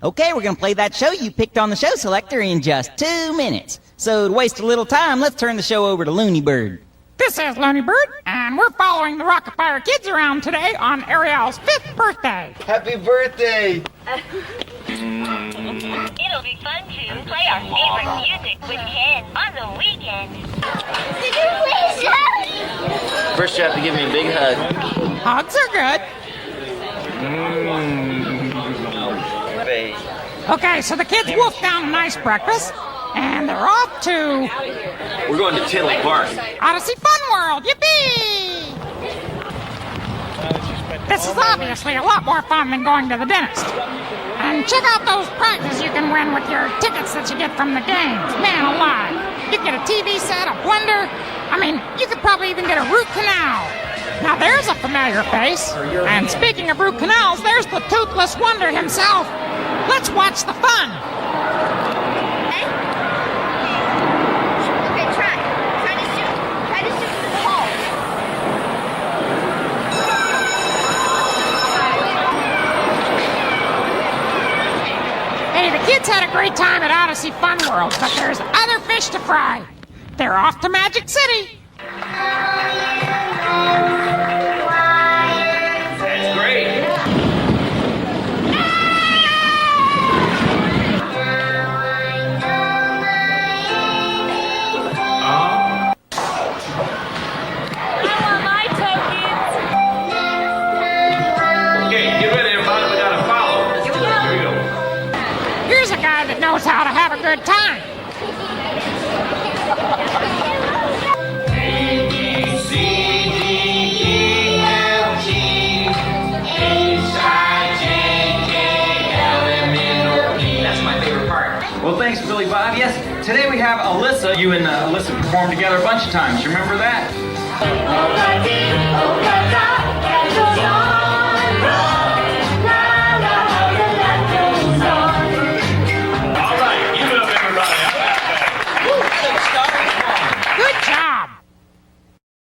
Okay, we're gonna play that show you picked on the show selector in just 2 minutes. So to waste a little time, let's turn the show over to Looney Bird. This is Looney Bird, and we're following the RockAfire kids around today on Ariel's 5th birthday. Happy birthday! It'll be fun to play our favorite music with kids on the weekend. Did you please help? First you have to give me a big hug. Hugs are good. Okay, so the kids wolfed down a nice breakfast, and they're off to We're going to Tinley Park. Odyssey Fun World. Yippee! This is obviously a lot more fun than going to the dentist. And check out those prizes you can win with your tickets that you get from the games. Man alive. You get a TV set, a blender. I mean, you could probably even get a root canal. Now there's a familiar face. And speaking of root canals, there's the toothless wonder himself. Let's watch the fun. Okay, try. Try to shoot through the hole. Hey, the kids had a great time at Odyssey Fun World, but there's other fish to fry. They're off to Magic City. That's great. I want my tokens. Okay, get ready, everybody. We gotta follow. Here we go. Here's a guy that knows how to have a good time. That's my favorite part. Well, thanks, Billy Bob. Yes, today we have Alyssa. You and Alyssa performed together a bunch of times. You remember that?